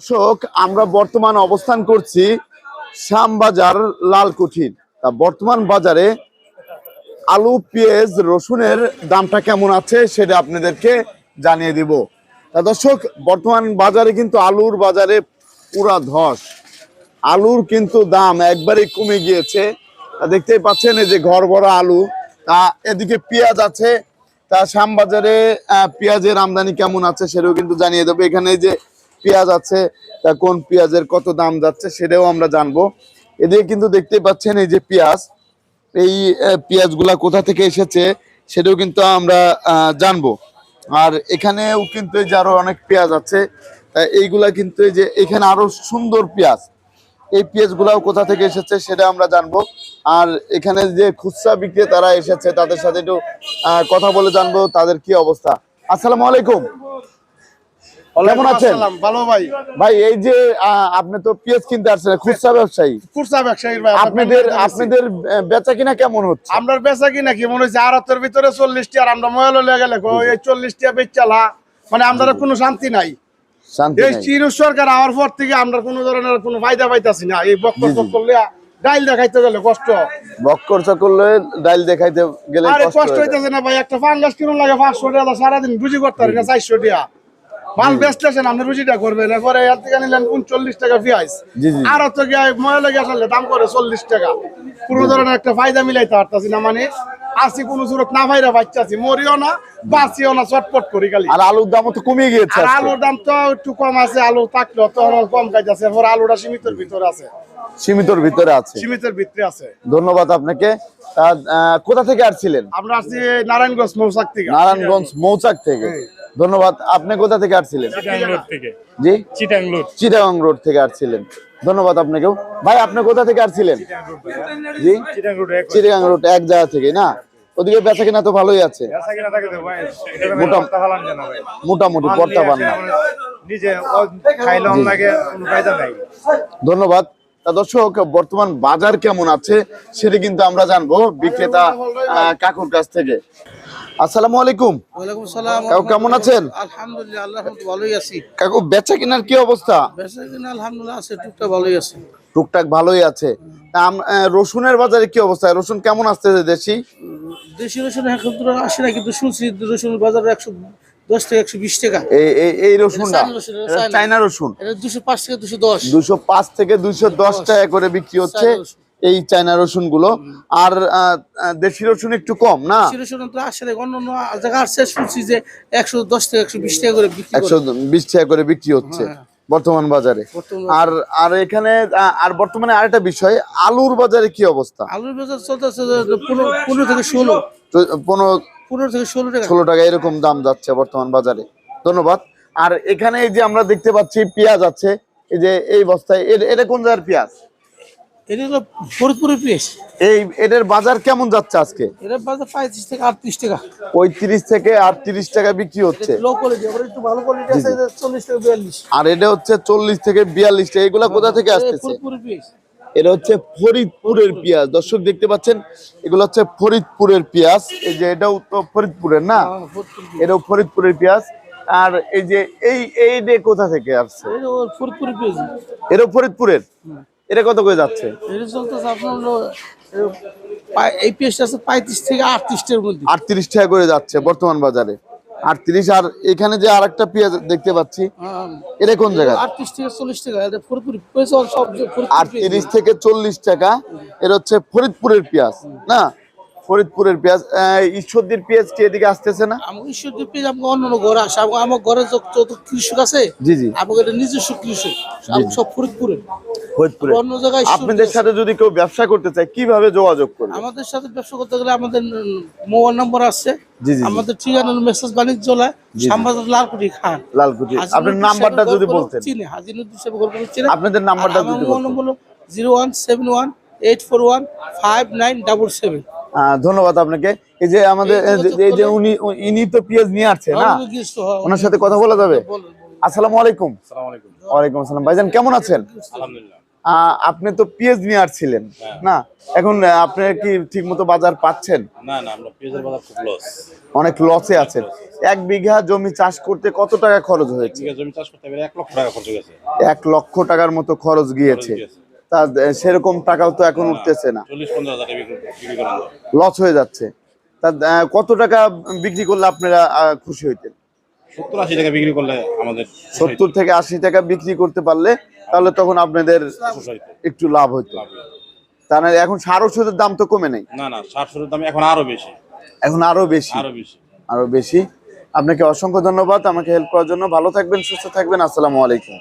দর্শক, আমরা বর্তমান অবস্থান করছি শ্যামবাজার লালকুঠির। বর্তমান বাজারে আলু, পেঁয়াজ, রসুনের দামটা কেমন আছে সেটা আপনাদেরকে জানিয়ে দিব। দর্শক, বর্তমান বাজারে কিন্তু আলুর বাজারে পুরা ধস। আলুর কিন্তু দাম একবারে কমে গিয়েছে। দেখতেই পাচ্ছেন এই যে ঘর ভরা আলু। এদিকে পেঁয়াজ আছে। শ্যামবাজারে পেঁয়াজের আমদানি কেমন আছে সেটাও কিন্তু জানিয়ে দেবো। এখানে যে পেঁয়াজ আছে, কোন পেঁয়াজের কত দাম যাচ্ছে সেটাও আমরা জানবো। এদিকে কিন্তু দেখতেই পাচ্ছেন এই যে পেঁয়াজ, এই পেঁয়াজগুলা কোথা থেকে এসেছে সেটাও কিন্তু আমরা জানবো। আর এখানেও কিন্তু এই যে আরো অনেক পেঁয়াজ আছে, এইগুলা কিন্তু এই যে এখানে আরো সুন্দর পেঁয়াজ, এই পেঁয়াজগুলাও কোথা থেকে এসেছে সেটা আমরা জানবো। আর এখানে যে খুচরা বিক্রেতারা এসেছে তাদের সাথে একটু কথা বলে জানবো তাদের কি অবস্থা। আসসালামু আলাইকুম, কেমন আছেন? ভালো ভাই। ভাই, এই যে আপনি তো পেঁয়াজ কিনতে আসছেন, খুচরা ব্যবসায়ী, ভাই, আপনাদের বেচা কিনা কেমন হচ্ছে? আমরা বেচা কিনা কি মনে হচ্ছে আড়তের ভিতরে 40টি, আর আমরা ময়লা লয়ে গেলে এই 40টি বেচালা, মানে আমরা কোনো শান্তি নাই। এই চির সরকার আওয়ার পর থেকে আমরা কোনো ধরনের কোনো ফায়দা পাইতাছি না। এই বক্কর করলে ডাইল দেখাইতে গেলে কষ্ট, বক্কর করলে ডাইল দেখাইতে গেলে কষ্ট হইতেছে না ভাই। একটা ফাঙ্গাস কিনুন লাগে 500 টাকা, সারাদিন রুজি করতে পারি না 400 টাকা। মাল বেচতেছেন, আপনি রুজিটা করবেন। এরপরে এর থেকে নিলেন 39 টাকা পেঁয়াজ, আর তো ময়লা গ্যাস আনলে দাম করে 40 টাকা। কোনো ধরনের একটা ফায়দা মিলাইতে পারতাছি না। মানে আসি কোনো সুরত না ভাইরা বাচ্চাছি, মরিও না বাঁচিও না, চটপট করি খালি। আর আলুর দাম তো কমে গিয়েছে। আর আলুর দাম তো একটু কম আছে, আলু থাকলেও তো কম খাইতেছে। এরপর আলুটা সীমিতের ভিতরে আছে, সীমিতের ভিতরে আছে। ধন্যবাদ আপনাকে। কোথা থেকে আসছিলেন? আমরা আসছি নারায়ণগঞ্জ মৌচাক থেকে। নারায়ণগঞ্জ মৌচাক থেকে, ধন্যবাদ। আপনি কোথা থেকে আসছিলেন? জি, চিটাগাং রোড থেকে আসছিলেন, ধন্যবাদ আপনাকেও। ভাই, আপনি কোথা থেকে আসছিলেন? জি, চিটাগাং রোড এক জায়গা থেকে না? ওদিকে বেচা কিনা তো ভালোই আছে, মোটামুটি পড়তা পান না। ধন্যবাদ। দর্শক, বর্তমান বাজার কেমন আছে সেটা কিন্তু আমরা জানবো বিক্রেতা কাকুর কাছ থেকে। আসসালামু আলাইকুম। ওয়ালাইকুম সালাম। কাকু, কেমন আছেন? আলহামদুলিল্লাহ, আল্লাহর রহমতে ভালোই আছি। কাকু, বেচা কেনার কি অবস্থা? বেচা কিনা আলহামদুলিল্লাহ আছে, টুকটাক ভালোই আছে। টুকটাক ভালোই আছে। রসুনের বাজারে কি অবস্থা? রসুন কেমন আসতেছে? দেশি রসুন এখন তো আসে না, কিন্তু শুনছি রসুনের বাজারে 110 থেকে 120 টাকা। এই রসুনটা চায়না রসুন, এটা 205 থেকে 210, 205 থেকে 210 টাকা করে বিক্রি হচ্ছে এই চায়না রসুন গুলো। আর দেশি রসুন একটু কম না? দেশি রসুন তো আসে না, অন্য জায়গা আসছে শুনছি যে 110 থেকে 120 টাকা করে বিক্রি, 120 টাকা করে বিক্রি হচ্ছে বর্তমান বাজারে। আর এখানে আর বর্তমানে আরেকটা বিষয়, আলুর বাজারে কি অবস্থা? আলুর বাজার চলতেছে 15 থেকে 16, 15 থেকে 16 টাকা এরকম দাম যাচ্ছে বর্তমান বাজারে। ধন্যবাদ। আর এখানে এই যে আমরা দেখতে পাচ্ছি পেঁয়াজ আছে, এই যে এই বস্তায়, এটা কোন জায়গার পেঁয়াজ? এটা হলো ফরিদপুরের পেঁয়াজ। এটার বাজার কেমন যাচ্ছে আজকে? এটার বাজার 35 থেকে 38 টাকা। 35 থেকে 38 টাকা বিক্রি হচ্ছে। লো কোয়ালিটি, আবার একটু ভালো কোয়ালিটি আছে 40 থেকে 42। আর এটা হচ্ছে 40 থেকে 42 টাকা। এগুলা কোথা থেকে আসতেছে? ফরিদপুরের পেঁয়াজ। এটা হচ্ছে ফরিদপুরের পেঁয়াজ। দর্শক, দেখতে পাচ্ছেন এগুলো হচ্ছে ফরিদপুরের পেঁয়াজ। এই যে এটাও তো ফরিদপুরের না? এটাও ফরিদপুরের পেঁয়াজ। আর এই যে এই কোথা থেকে আসছে? ফরিদপুরের পেঁয়াজ, এটাও ফরিদপুরের। এটা কত করে যাচ্ছে? এটা চলতেছে আপনার এই পেঁয়াজটা আছে 35 থেকে 38 এর মধ্যে। 38 টাকা করে যাচ্ছে বর্তমান বাজারে, 38। আর এখানে যে আরেকটা পেঁয়াজ দেখতে পাচ্ছি, এটা কোন জায়গা? 38 থেকে 40 টাকা। এটা ফরিদপুর পেঁয়াজ, সব 38 থেকে 40 টাকা। এটা হচ্ছে ফরিদপুরের পেঁয়াজ না? ফরিদপুরের পেঁয়াজ। ঈশ্বরদীর পেঁয়াজ কি এদিকে আসতেছে না? আমার ঈশ্বরদীর পেঁয়াজ আমাকে অন্য ঘরে আসে। আমার ঘরে যত কৃষক আছে, জি জি, আমাকে এটা নিজস্ব কৃষক, সব ফরিদপুরে। অন্য জায়গায় আপনাদের সাথে যদি কেউ ব্যবসা করতে চায় কিভাবে যোগাযোগ করবে? আমাদের সাথে ব্যবসা করতে গেলে আমাদের মোবাইল নম্বর আছে, আমাদের ঠিকানা মেসেজ বাণিজ্যালয়, শ্যামবাজার লালকুঠি খান। লালকুঠি। আপনার নাম্বারটা যদি বলতেন। হাজিনুদ্দিন সাহেব গল্প চিনি। আপনাদের নাম্বারটা যদি বলতেন। নম্বর 01718415977। ধন্যবাদ আপনাকে। এই যে আমাদের এই যে ইনি তো পেঁয়াজ নিয়ে আসছে না, ওনার সাথে কথা বলা যাবে? আসসালামু আলাইকুম। ওয়ালাইকুম আসসালাম। ভাইজান, কেমন আছেন? আপনি তো পেঁয়াজ নিয়ে আসছিলেন না, এখন আপনি কি ঠিক মতো বাজার পাচ্ছেন? না না, আমরা পেঁয়াজের বাজার খুব লস। অনেক লসে আছেন। 1 বিঘা জমি চাষ করতে কত টাকা খরচ হয়েছে? বিঘা জমি চাষ করতে গেলে 1 লক্ষ টাকা খরচ গেছে। 1 লক্ষ টাকার মতো খরচ গিয়েছে। তা সেরকম টাকাও তো এখন উঠতেছে না, 40-50 হাজার টাকা বিক্রি করেন। লস হয়ে যাচ্ছে। তা কত টাকা বিক্রি করলে আপনারা খুশি হইতেন? 70-80 টাকা বিক্রি করলে আমাদের 70 থেকে 80 টাকা বিক্রি করতে পারলে তাহলে তখন আপনাদের একটু লাভ হইতো। তাহলে এখন সার ওষুধের দাম তো কমে নাই? না না, সার সুরের দাম এখন আরো বেশি, এখন আরো বেশি, আরো বেশি। আপনাকে অসংখ্য ধন্যবাদ আমাকে হেল্প করার জন্য। ভালো থাকবেন, সুস্থ থাকবেন। আসসালামু আলাইকুম।